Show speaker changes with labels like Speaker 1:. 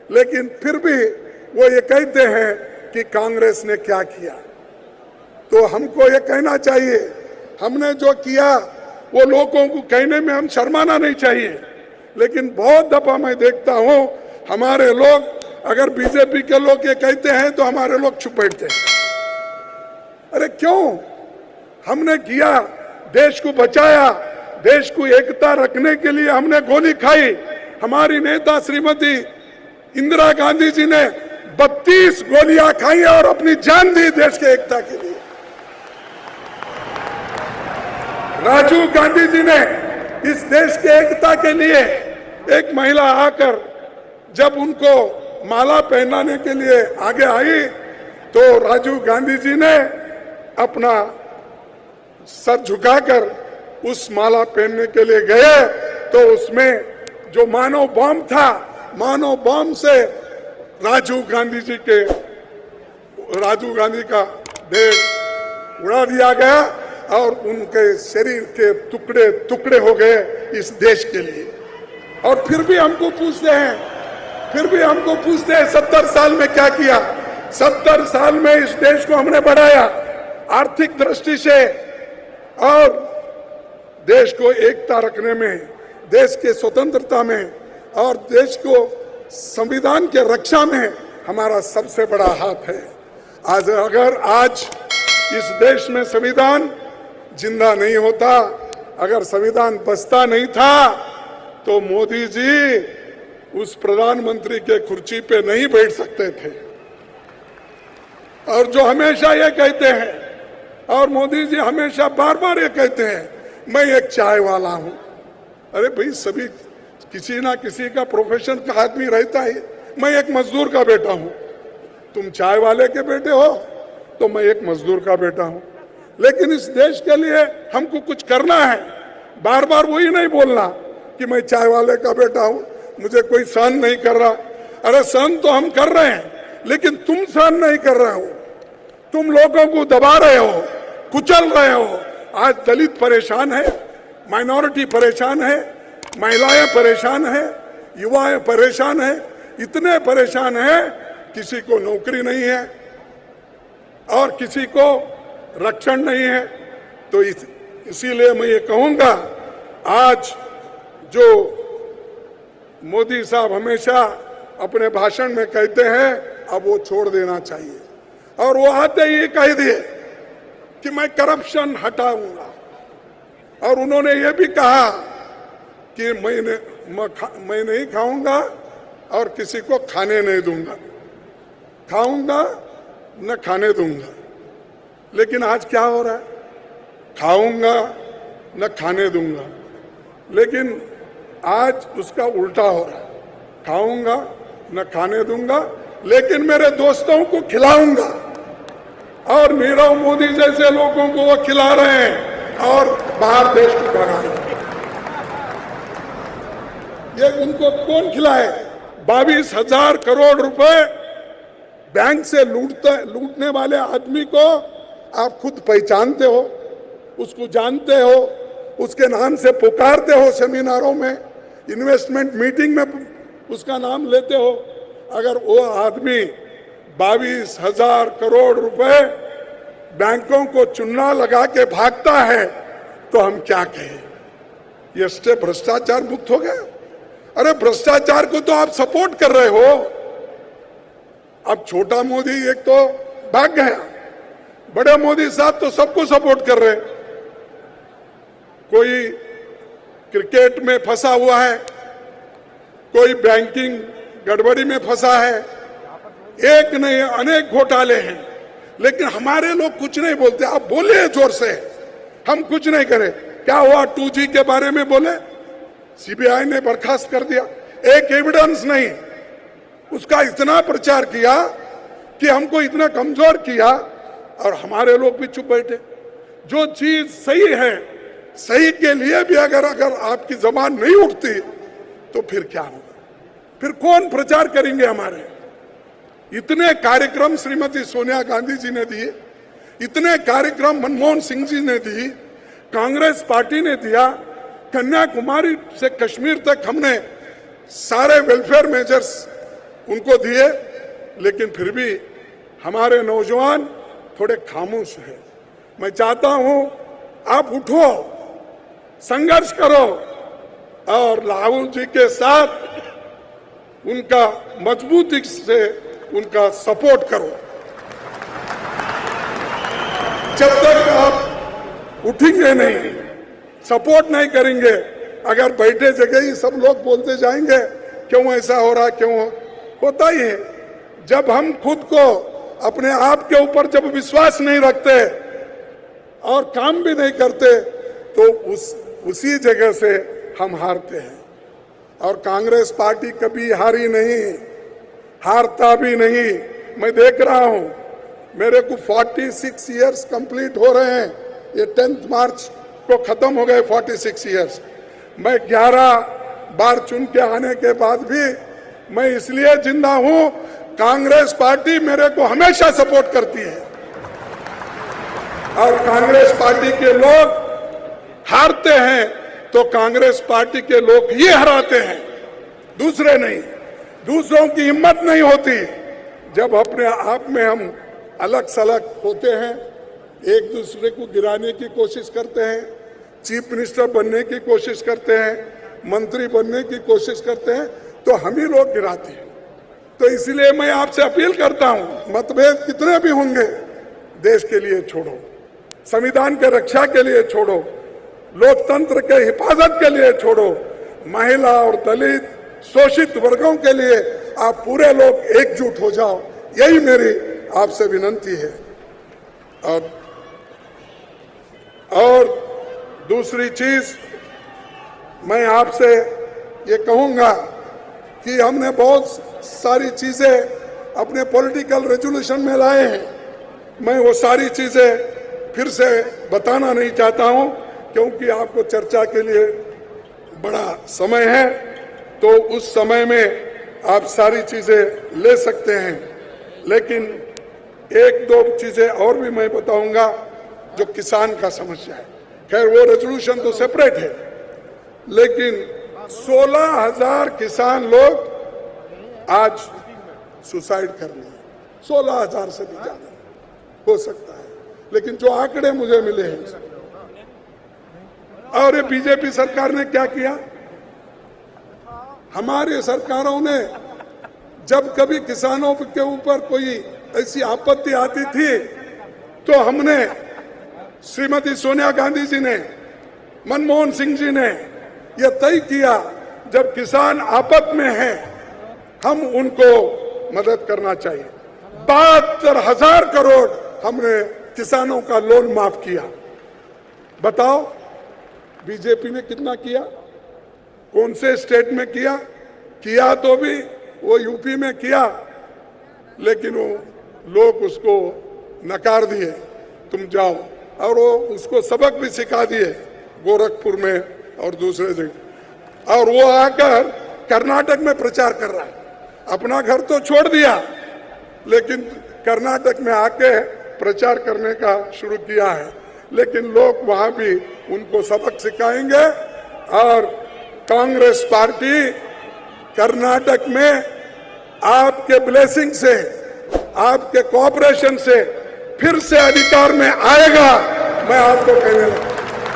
Speaker 1: लेकिन फिर भी वो ये कहते हैं कि कांग्रेस ने क्या किया। तो हमको ये कहना चाहिए, हमने जो किया वो लोगों को कहने में हम शर्माना नहीं चाहिए। लेकिन बहुत दफा मैं देखता हूं हमारे लोग, अगर बीजेपी के लोग ये कहते हैं तो हमारे लोग चुप बैठते हैं। अरे क्यों? हमने किया, देश को बचाया, देश को एकता रखने के लिए हमने गोली खाई। हमारी नेता श्रीमती इंदिरा गांधी जी ने 32 गोलियां खाई और अपनी जान दी देश के एकता के लिए। राजीव गांधी जी ने इस देश के एकता के लिए, एक महिला आकर जब उनको माला पहनाने के लिए आगे आई तो राजीव गांधी जी ने अपना सर झुकाकर उस माला पहनने के लिए गए तो उसमें जो मानव बम था, मानव बम से राजीव गांधी का देह उड़ा दिया गया और उनके शरीर के टुकड़े टुकड़े हो गए इस देश के लिए। और फिर भी हमको पूछते हैं 70 साल में क्या किया। 70 साल में इस देश को हमने बढ़ाया आर्थिक दृष्टि से, और देश को एकता रखने में, देश के स्वतंत्रता में और देश को संविधान के रक्षा में हमारा सबसे बड़ा हाथ है। आज इस देश में संविधान जिंदा नहीं होता, अगर संविधान बचता नहीं था तो मोदी जी उस प्रधानमंत्री के कुर्सी पे नहीं बैठ सकते थे। और जो हमेशा ये कहते हैं, और मोदी जी हमेशा बार बार ये कहते हैं, मैं एक चाय वाला हूं। अरे भाई, सभी किसी ना किसी का प्रोफेशन का आदमी रहता है। मैं एक मजदूर का बेटा हूं, तुम चाय वाले के बेटे हो तो मैं एक मजदूर का बेटा हूं। लेकिन इस देश के लिए हमको कुछ करना है, बार बार वही नहीं बोलना कि मैं चाय वाले का बेटा हूं, मुझे कोई सहन नहीं कर रहा। अरे सहन तो हम कर रहे हैं, लेकिन तुम सहन नहीं कर रहे हो, तुम लोगों को दबा रहे हो, कुचल रहे हो। आज दलित परेशान है, माइनॉरिटी परेशान है, महिलाएं परेशान है, युवाएं परेशान है, इतने परेशान है, किसी को नौकरी नहीं है और किसी को रक्षण नहीं है। तो इसीलिए मैं ये कहूंगा, आज जो मोदी साहब हमेशा अपने भाषण में कहते हैं, अब वो छोड़ देना चाहिए। और वो आते ही कह दिए कि मैं करप्शन हटाऊंगा, और उन्होंने ये भी कहा कि मैं नहीं खाऊंगा और किसी को खाने नहीं दूंगा, खाऊंगा न खाने दूंगा। लेकिन आज क्या हो रहा है? खाऊंगा न खाने दूंगा, लेकिन आज उसका उल्टा हो रहा है। खाऊंगा न खाने दूंगा, लेकिन मेरे दोस्तों को खिलाऊंगा। और नीरव मोदी जैसे लोगों को वो खिला रहे हैं और बाहर देश को भगा रहे हैं। ये उनको कौन खिलाए? 22,000 करोड़ रुपए बैंक से लूटने वाले आदमी को आप खुद पहचानते हो, उसको जानते हो, उसके नाम से पुकारते हो, सेमिनारों में, इन्वेस्टमेंट मीटिंग में उसका नाम लेते हो। अगर वो आदमी 22,000 करोड़ रुपए बैंकों को चुन्ना लगा के भागता है तो हम क्या कहें? ये स्टेप भ्रष्टाचार मुक्त हो गया। अरे भ्रष्टाचार को तो आप सपोर्ट कर रहे हो। अब छोटा मोदी एक तो भाग गया, बड़े मोदी साहब तो सबको सपोर्ट कर रहे। कोई क्रिकेट में फंसा हुआ है, कोई बैंकिंग गड़बड़ी में फंसा है, एक नहीं अनेक घोटाले हैं, लेकिन हमारे लोग कुछ नहीं बोलते। आप बोले जोर से, हम कुछ नहीं करें। क्या हुआ? 2G के बारे में बोले, सीबीआई ने बर्खास्त कर दिया, एक एविडेंस नहीं। उसका इतना प्रचार किया कि हमको इतना कमजोर किया और हमारे लोग भी चुप बैठे। जो चीज सही है, सही के लिए भी अगर आपकी जबान नहीं उठती तो फिर क्या होगा? फिर कौन प्रचार करेंगे हमारे? इतने कार्यक्रम श्रीमती सोनिया गांधी जी ने दिए, इतने कार्यक्रम मनमोहन सिंह जी ने दी, कांग्रेस पार्टी ने दिया, कन्याकुमारी से कश्मीर तक हमने सारे वेलफेयर मेजर्स उनको दिए, लेकिन फिर भी हमारे नौजवान थोड़े खामोश हैं। मैं चाहता हूं आप उठो, संघर्ष करो और राहुल जी के साथ उनका मजबूती से उनका सपोर्ट करो। जब तक आप उठेंगे नहीं, सपोर्ट नहीं करेंगे, अगर बैठे जगह ही सब लोग बोलते जाएंगे क्यों ऐसा हो रहा, क्यों होता ही है। जब हम खुद को अपने आप के ऊपर जब विश्वास नहीं रखते और काम भी नहीं करते तो उसी जगह से हम हारते हैं। और कांग्रेस पार्टी कभी हारी नहीं, हारता भी नहीं। मैं देख रहा हूं, मेरे को 46 इयर्स कंप्लीट हो रहे हैं। ये 10 मार्च को खत्म हो गए 46 इयर्स। मैं 11 बार चुन के आने के बाद भी मैं इसलिए जिंदा हूं, कांग्रेस पार्टी मेरे को हमेशा सपोर्ट करती है। और कांग्रेस पार्टी के लोग हारते हैं तो कांग्रेस पार्टी के लोग ही हराते हैं, दूसरे नहीं। दूसरों की हिम्मत नहीं होती। जब अपने आप में हम अलग सलग होते हैं, एक दूसरे को गिराने की कोशिश करते हैं, चीफ मिनिस्टर बनने की कोशिश करते हैं, मंत्री बनने की कोशिश करते हैं, तो हम ही लोग गिराते हैं। तो इसलिए मैं आपसे अपील करता हूं, मतभेद कितने भी होंगे देश के लिए छोड़ो, संविधान के रक्षा के लिए छोड़ो, लोकतंत्र के हिफाजत के लिए छोड़ो, महिला और दलित शोषित वर्गों के लिए आप पूरे लोग एकजुट हो जाओ। यही मेरी आपसे विनती है। और दूसरी चीज मैं आपसे ये कहूंगा कि हमने बहुत सारी चीजें अपने पॉलिटिकल रेजोल्यूशन में लाए हैं। मैं वो सारी चीजें फिर से बताना नहीं चाहता हूं, क्योंकि आपको चर्चा के लिए बड़ा समय है, तो उस समय में आप सारी चीजें ले सकते हैं। लेकिन एक दो चीजें और भी मैं बताऊंगा जो किसान का समस्या है। खैर वो रेजोल्यूशन तो सेपरेट है, लेकिन 16,000 किसान लोग आज सुसाइड कर लिए। 16,000 से भी ज्यादा हो सकता है, लेकिन जो आंकड़े मुझे मिले हैं। और ये बीजेपी सरकार ने क्या किया? हमारी सरकारों ने जब कभी किसानों के ऊपर कोई ऐसी आपत्ति आती थी तो हमने, श्रीमती सोनिया गांधी जी ने, मनमोहन सिंह जी ने यह तय किया, जब किसान आपत में हैं हम उनको मदद करना चाहिए। 72,000 करोड़ हमने किसानों का लोन माफ किया। बताओ बीजेपी ने कितना किया? कौन से स्टेट में किया? किया तो भी वो यूपी में किया, लेकिन वो लोग उसको नकार दिए, तुम जाओ। और वो उसको सबक भी सिखा दिए गोरखपुर में और दूसरे जगह। और वो आकर कर्नाटक में प्रचार कर रहा है। अपना घर तो छोड़ दिया, लेकिन कर्नाटक में आके प्रचार करने का शुरू किया है। लेकिन लोग वहां भी उनको सबक सिखाएंगे। और कांग्रेस पार्टी कर्नाटक में आपके ब्लेसिंग से, आपके कोऑपरेशन से फिर से अधिकार में आएगा, मैं आपको कहने लगता हूं।